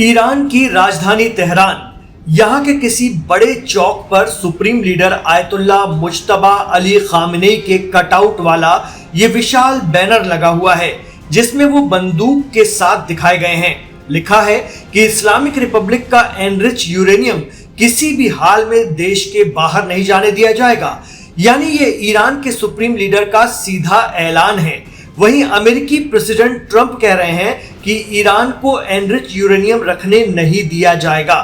Iran की राजधानी Tehran, यहाँ के किसी बड़े चौक पर supreme leader Ayatollah Mojtaba Ali Khamenei के कटआउट वाला ये विशाल बैनर लगा हुआ है जिसमें वो बंदूक के साथ दिखाए गए हैं। लिखा है कि इस्लामिक रिपब्लिक का एनरिच यूरेनियम किसी भी हाल में देश के बाहर नहीं जाने दिया जाएगा। यानी ये ईरान के सुप्रीम लीडर का सीधा ऐलान है। वहीं अमेरिकी प्रेसिडेंट ट्रंप कह रहे हैं कि ईरान को एनरिच यूरेनियम रखने नहीं दिया जाएगा।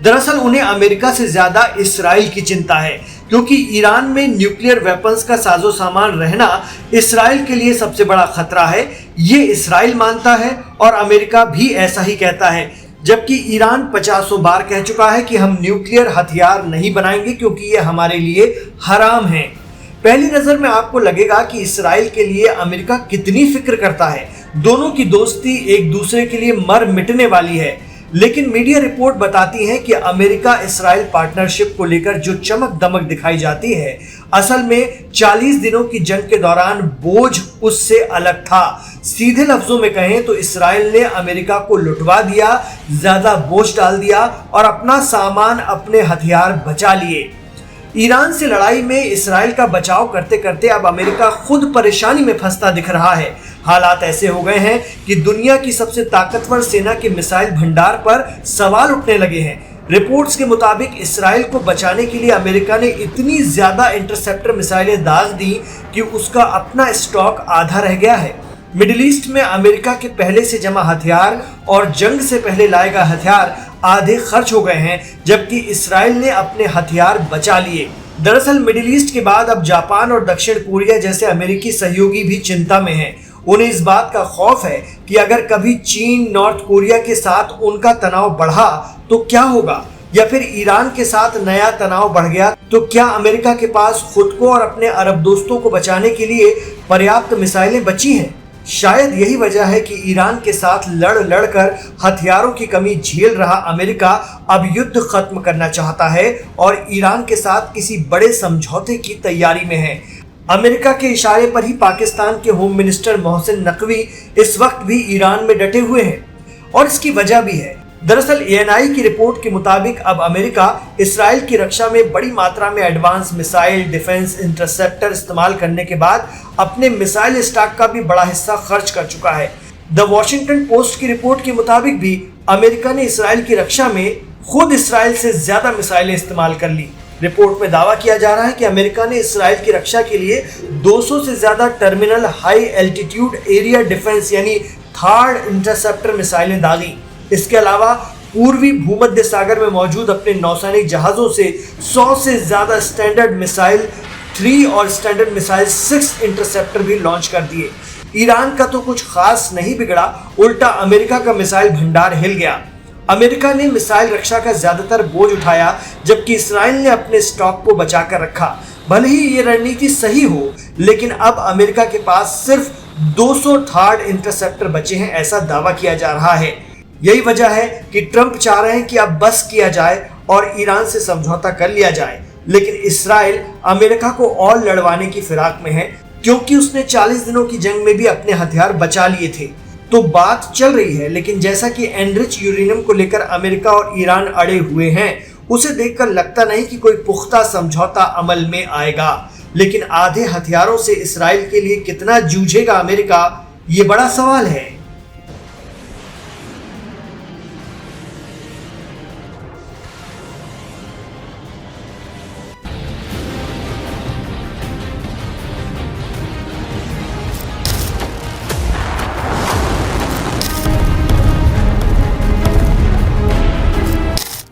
दरअसल उन्हें अमेरिका से ज्यादा इस्राइल की चिंता है, क्योंकि ईरान में न्यूक्लियर वेपन्स का साजो सामान रहना इस्राइल के लिए सबसे बड़ा खतरा है। ये इस्राइल मानता है और अमेरिका भी ऐसा ही कहता है, जबकि ईरान 50 बार कह चुका है कि हम न्यूक्लियर हथियार नहीं बनाएंगे क्योंकि ये हमारे लिए हराम है। पहली नजर में आपको लगेगा कि इस्राइल के लिए अमेरिका कितनी फिक्र करता है। दोनों की दोस्ती एक दूसरे के लिए मर मिटने वाली है, लेकिन मीडिया रिपोर्ट बताती है कि अमेरिका इस्राइल पार्टनरशिप को लेकर जो चमक दमक दिखाई जाती है, असल में 40 दिनों की जंग के दौरान बोझ उससे अलग था। सीधे लफ्जों में कहें तो इस्राइल ने अमेरिका को लुटवा दिया, ज्यादा बोझ डाल दिया और अपना सामान, अपने हथियार बचा लिए। ईरान से लड़ाई में इस्राइल का बचाव करते करते अब अमेरिका खुद परेशानी में फंसता दिख रहा है। हालात ऐसे हो गए हैं कि दुनिया की सबसे ताकतवर सेना के मिसाइल भंडार पर सवाल उठने लगे हैं। रिपोर्ट्स के मुताबिक इस्राइल को बचाने के लिए अमेरिका ने इतनी ज्यादा इंटरसेप्टर मिसाइलें दाज दी कि उसका अपना स्टॉक आधा रह गया है। मिडिल ईस्ट में अमेरिका के पहले से जमा हथियार और जंग से पहले लाए गए हथियार आधे खर्च हो गए हैं, जबकि इस्राइल ने अपने हथियार बचा लिए। दरअसल मिडिल ईस्ट के बाद अब जापान और दक्षिण कोरिया जैसे अमेरिकी सहयोगी भी चिंता में हैं। उन्हें इस बात का खौफ है कि अगर कभी चीन, नॉर्थ कोरिया के साथ उनका तनाव बढ़ा तो क्या होगा, या फिर ईरान के साथ नया तनाव बढ़ गया तो क्या अमेरिका के पास खुद को और अपने अरब दोस्तों को बचाने के लिए पर्याप्त मिसाइलें बची हैं। शायद यही वजह है कि ईरान के साथ लड़ कर हथियारों की कमी झेल रहा अमेरिका अब युद्ध खत्म करना चाहता है और ईरान के साथ किसी बड़े समझौते की तैयारी में है। अमेरिका के इशारे पर ही पाकिस्तान के होम मिनिस्टर मोहसिन नकवी इस वक्त भी ईरान में डटे हुए हैं और इसकी वजह भी है। दरअसल एएनआई की रिपोर्ट के मुताबिक अब अमेरिका इस्राइल की रक्षा में बड़ी मात्रा में एडवांस मिसाइल, डिफेंस इंटरसेप्टर इस्तेमाल करने के बाद अपने मिसाइल स्टॉक का भी बड़ा हिस्सा खर्च कर चुका है। द वॉशिंगटन पोस्ट की रिपोर्ट के मुताबिक भी अमेरिका ने इस्राइल की रक्षा में खुद इस्राइल से ज्यादा मिसाइलें इस्तेमाल कर ली। रिपोर्ट में दावा किया जा रहा है कि अमेरिका ने इस्राइल की रक्षा के लिए 200 से ज्यादा terminal high altitude area defence यानी थर्ड इंटरसेप्टर मिसाइलें दागी। इसके अलावा पूर्वी भूमध्य सागर में मौजूद अपने नौसैनिक जहाजों से 100 से ज्यादा स्टैंडर्ड मिसाइल 3 और स्टैंडर्ड मिसाइल 6 इंटरसेप्टर भी लॉन्च कर दिए। ईरान का तो कुछ खास नहीं बिगड़ा, उल्टा अमेरिका का मिसाइल भंडार हिल गया। अमेरिका ने मिसाइल रक्षा का ज्यादातर बोझ उठाया, जबकि इस्राइल ने अपने स्टॉक को बचा कर रखा। भले ही ये रणनीति सही हो, लेकिन अब अमेरिका के पास सिर्फ 200 थर्ड इंटरसेप्टर बचे हैं, ऐसा दावा किया जा रहा है। यही वजह है कि ट्रंप चाह रहे हैं कि अब बस किया जाए और ईरान से समझौता कर लिया जाए, लेकिन इस्राइल अमेरिका को और लड़वाने की फिराक में है, क्योंकि उसने 40 दिनों की जंग में भी अपने हथियार बचा लिए थे। तो बात चल रही है, लेकिन जैसा कि एनरिच यूरेनियम को लेकर अमेरिका और ईरान अड़े हुए हैं, उसे देखकर लगता नहीं कि कोई पुख्ता समझौता अमल में आएगा। लेकिन आधे हथियारों से इस्राइल के लिए कितना जूझेगा अमेरिका, ये बड़ा सवाल है।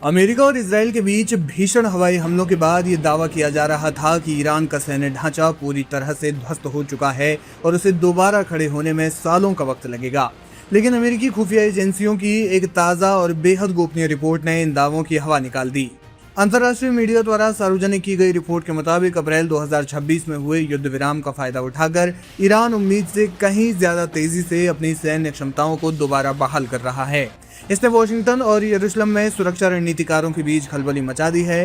अमेरिका और इजराइल के बीच भीषण हवाई हमलों के बाद ये दावा किया जा रहा था कि ईरान का सैन्य ढांचा पूरी तरह से ध्वस्त हो चुका है और उसे दोबारा खड़े होने में सालों का वक्त लगेगा। लेकिन अमेरिकी खुफिया एजेंसियों की एक ताज़ा और बेहद गोपनीय रिपोर्ट ने इन दावों की हवा निकाल दी। अंतर्राष्ट्रीय मीडिया द्वारा सार्वजनिक की गई रिपोर्ट के मुताबिक अप्रैल 2026 में हुए युद्ध विराम का फायदा उठाकर ईरान उम्मीद से कहीं ज्यादा तेजी से अपनी सैन्य क्षमताओं को दोबारा बहाल कर रहा है। इसने वॉशिंगटन और यरूशलेम में सुरक्षा रणनीतिकारों के बीच खलबली मचा दी है।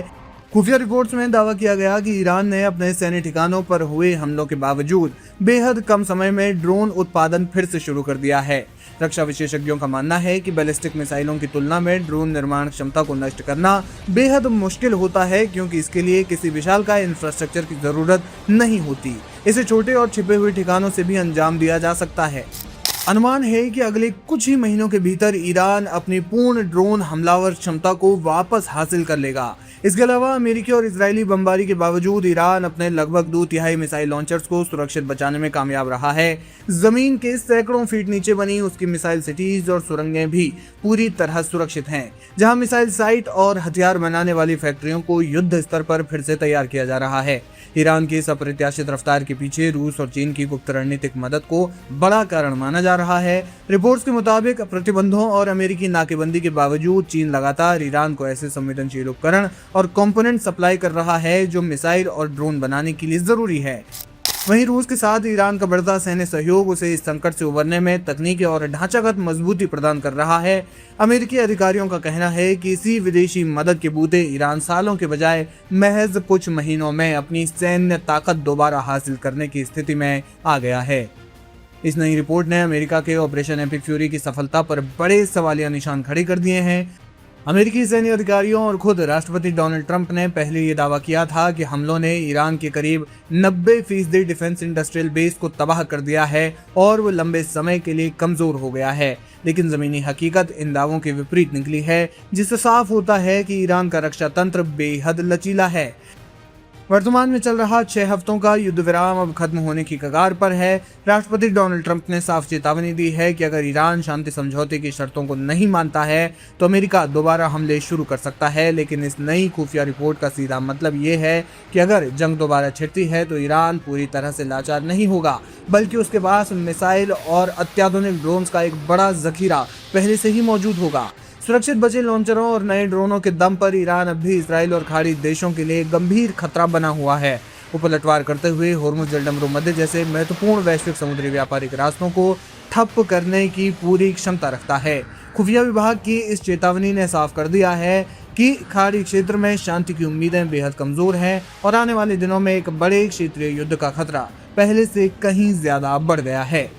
खुफिया रिपोर्ट्स में दावा किया गया कि ईरान ने अपने सैन्य ठिकानों पर हुए हमलों के बावजूद बेहद कम समय में ड्रोन उत्पादन फिर से शुरू कर दिया है। रक्षा विशेषज्ञों का मानना है कि बैलिस्टिक मिसाइलों की तुलना में ड्रोन निर्माण क्षमता को नष्ट करना बेहद मुश्किल होता है, क्योंकि इसके लिए किसी विशालकाय इंफ्रास्ट्रक्चर की जरूरत नहीं होती। इसे छोटे और छिपे हुए ठिकानों से भी अंजाम दिया जा सकता है। अनुमान है कि अगले कुछ ही महीनों के भीतर ईरान अपनी पूर्ण ड्रोन हमलावर क्षमता को वापस हासिल कर लेगा। इसके अलावा अमेरिकी और इजरायली बमबारी के बावजूद ईरान अपने लगभग 2/3 मिसाइल लॉन्चर्स को सुरक्षित बचाने में कामयाब रहा है। जमीन के सैकड़ों फीट नीचे बनी उसकी मिसाइल सिटीज और सुरंगें भी पूरी तरह सुरक्षित हैं, जहां मिसाइल साइट और हथियार बनाने वाली फैक्ट्रियों को युद्ध स्तर पर फिर से तैयार किया जा रहा है। ईरान की इस अप्रत्याशित रफ्तार के पीछे रूस और चीन की गुप्त रणनीतिक मदद को बड़ा कारण माना जा रहा है। रिपोर्ट्स के मुताबिक प्रतिबंधों और अमेरिकी नाकेबंदी के बावजूद चीन लगातार ईरान को ऐसे संवेदनशील उपकरण और कंपोनेंट सप्लाई कर रहा है जो मिसाइल और ड्रोन बनाने के लिए जरूरी है। वहीं रूस के साथ ईरान का बढ़ता सैन्य सहयोग उसे इस संकट से उबरने में तकनीकी और ढांचागत मजबूती प्रदान कर रहा है। अमेरिकी अधिकारियों का कहना है कि इसी विदेशी मदद के बूते ईरान सालों के बजाय महज कुछ महीनों में अपनी सैन्य ताकत दोबारा हासिल करने की स्थिति में आ गया है। इस नई रिपोर्ट ने अमेरिका के ऑपरेशन एपिक फ्यूरी की सफलता पर बड़े सवालिया निशान खड़े कर दिए हैं। अमेरिकी सैन्य अधिकारियों और खुद राष्ट्रपति डोनाल्ड ट्रंप ने पहले ये दावा किया था कि हमलों ने ईरान के करीब 90% डिफेंस इंडस्ट्रियल बेस को तबाह कर दिया है और वो लंबे समय के लिए कमजोर हो गया है। लेकिन जमीनी हकीकत इन दावों के विपरीत निकली है, जिससे साफ होता है कि ईरान का रक्षा तंत्र बेहद लचीला है। वर्तमान में चल रहा 6 हफ्तों का युद्ध विराम अब खत्म होने की कगार पर है। राष्ट्रपति डोनाल्ड ट्रंप ने साफ चेतावनी दी है कि अगर ईरान शांति समझौते की शर्तों को नहीं मानता है तो अमेरिका दोबारा हमले शुरू कर सकता है। लेकिन इस नई खुफिया रिपोर्ट का सीधा मतलब ये है कि अगर जंग दोबारा छिड़ती है तो ईरान पूरी तरह से लाचार नहीं होगा, बल्कि उसके पास मिसाइल और अत्याधुनिक ड्रोन्स का एक बड़ा जखीरा पहले से ही मौजूद होगा। सुरक्षित बचे लॉन्चरों और नए ड्रोनों के दम पर ईरान अब भी इसराइल और खाड़ी देशों के लिए गंभीर खतरा बना हुआ है। वो पलटवार करते हुए होर्मुज जलडमरू मध्य जैसे महत्वपूर्ण वैश्विक समुद्री व्यापारिक रास्तों को ठप करने की पूरी क्षमता रखता है। खुफिया विभाग की इस चेतावनी ने साफ कर दिया है कि खाड़ी क्षेत्र में शांति की उम्मीदें बेहद कमजोर हैं और आने वाले दिनों में एक बड़े क्षेत्रीय युद्ध का खतरा पहले से कहीं ज्यादा बढ़ गया है।